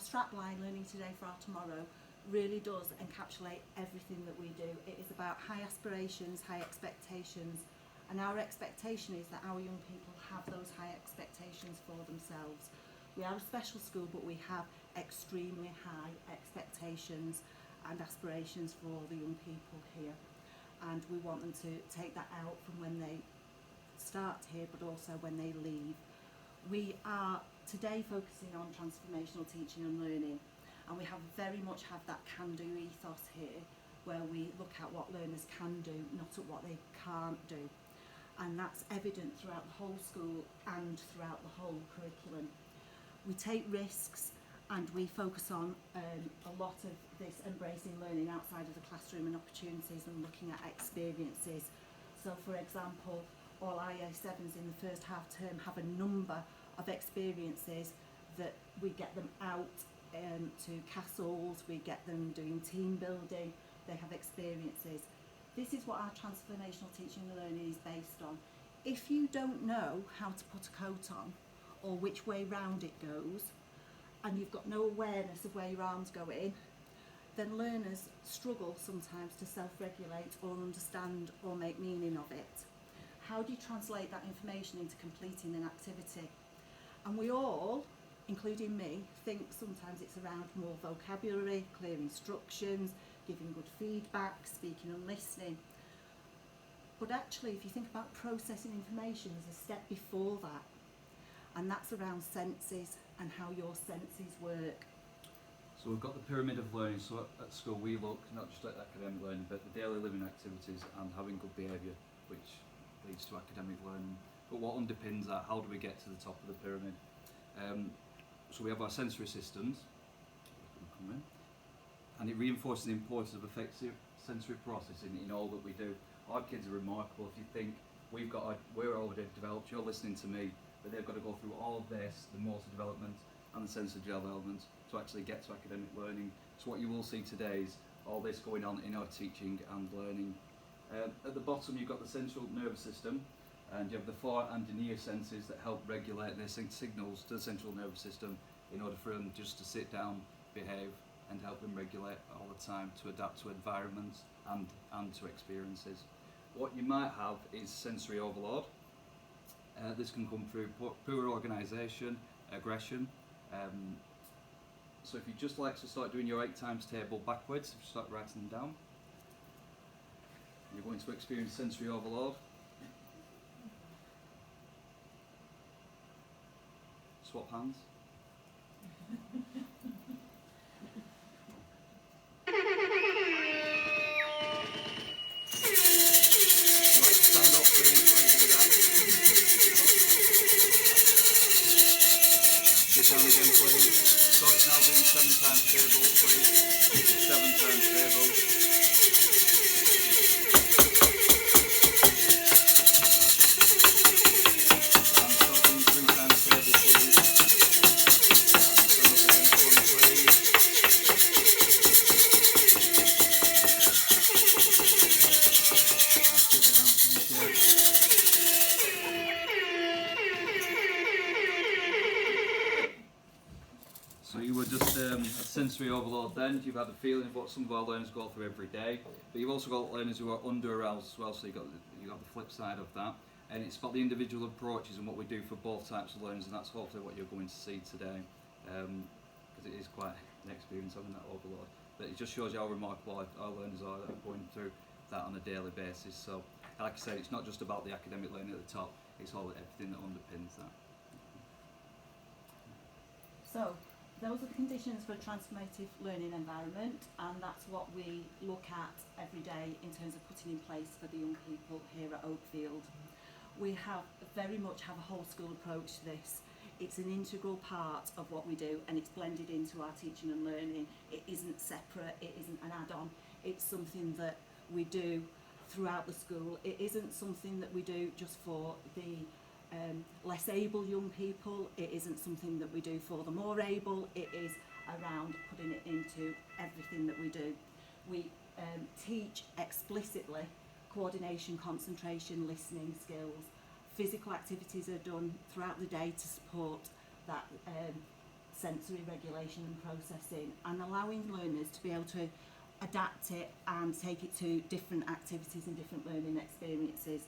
strapline, Learning Today for Our Tomorrow, really does encapsulate everything that we do. It is about high aspirations, high expectations, and our expectation is that our young people have those high expectations for themselves. We are a special school, but we have extremely high expectations and aspirations for the young people here, and we want them to take that out from when they start here, but also when they leave. We are today focusing on transformational teaching and learning, and we very much have that can-do ethos here, where we look at what learners can do, not at what they can't do. And that's evident throughout the whole school and throughout the whole curriculum. We take risks, and we focus on a lot of this embracing learning outside of the classroom and opportunities and looking at experiences. So for example, all our Year 7s in the first half term have a number of experiences that we get them out to castles, we get them doing team building, they have experiences. This is what our transformational teaching and learning is based on. If you don't know how to put a coat on or which way round it goes, and you've got no awareness of where your arm's going, then learners struggle sometimes to self-regulate or understand or make meaning of it. How do you translate that information into completing an activity? And we all, including me, think sometimes it's around more vocabulary, clear instructions, giving good feedback, speaking and listening. But actually, if you think about processing information, there's a step before that, and that's around senses and how your senses work. So we've got the pyramid of learning. So at school we look not just at academic learning, but the daily living activities and having good behaviour, which leads to academic learning. But what underpins that, how do we get to the top of the pyramid? So we have our sensory systems, and it reinforces the importance of effective sensory processing in all that we do. Our kids are remarkable. If you think we're already developed, you're listening to me, but they've got to go through all of this, the motor development and the sensory development, to actually get to academic learning. So what you will see today is all this going on in our teaching and learning. At the bottom you've got the central nervous system, and you have the fore and the near senses that help regulate their signals to the central nervous system in order for them just to sit down, behave, and help them regulate all the time to adapt to environments and to experiences. What you might have is sensory overload. This can come through poor organisation, aggression. So if you just like to start doing your 8 times table backwards, if you start writing them down, you're going to experience sensory overload. Swap hands. Stand up, please, when you do that. Sit down again, please. So it's now doing 7 times table, please. 7 times table. So you were just a sensory overload then. You've had a feeling of what some of our learners go through every day, but you've also got learners who are under aroused as well, so you've got the flip side of that. And it's about the individual approaches and what we do for both types of learners, and that's hopefully what you're going to see today, because it is quite an experience having that overload. But it just shows you how remarkable our learners are that are going through that on a daily basis. So like I said, it's not just about the academic learning at the top, it's everything that underpins that. So those are the conditions for a transformative learning environment, and that's what we look at every day in terms of putting in place for the young people here at Oakfield. We very much have a whole school approach to this. It's an integral part of what we do, and it's blended into our teaching and learning. It isn't separate, it isn't an add-on, it's something that we do throughout the school. It isn't something that we do just for the less able young people. It isn't something that we do for the more able. It is around putting it into everything that we do. We teach explicitly coordination, concentration, listening skills. Physical activities are done throughout the day to support that sensory regulation and processing, and allowing learners to be able to adapt it and take it to different activities and different learning experiences.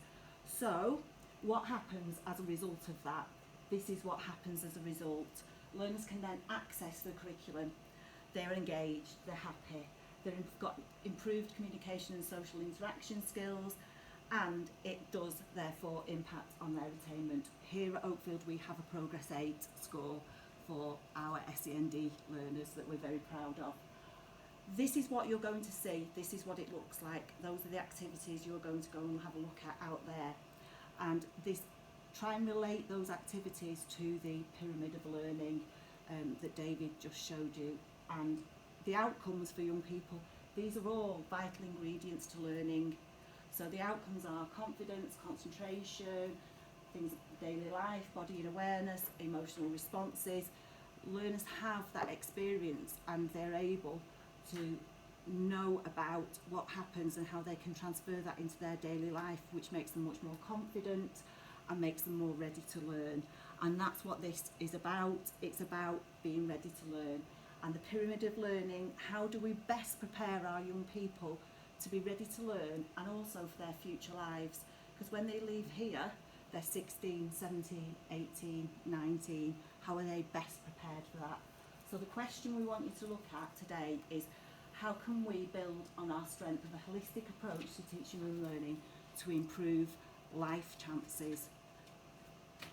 So what happens as a result of that? This is what happens as a result. Learners can then access the curriculum. They're engaged, they're happy, they've got improved communication and social interaction skills, and it does therefore impact on their attainment. Here at Oakfield we have a Progress 8 score for our SEND learners that we're very proud of. This is what you're going to see, this is what it looks like, those are the activities you're going to go and have a look at out there. And this, try and relate those activities to the pyramid of learning that David just showed you, and the outcomes for young people. These are all vital ingredients to learning. So the outcomes are confidence, concentration, things of daily life, body and awareness, emotional responses. Learners have that experience and they're able to know about what happens and how they can transfer that into their daily life, which makes them much more confident and makes them more ready to learn. And that's what this is about. It's about being ready to learn. And the pyramid of learning, how do we best prepare our young people to be ready to learn and also for their future lives? Because when they leave here, they're 16, 17, 18, 19. How are they best prepared for that? So the question we want you to look at today is, how can we build on our strength of a holistic approach to teaching and learning to improve life chances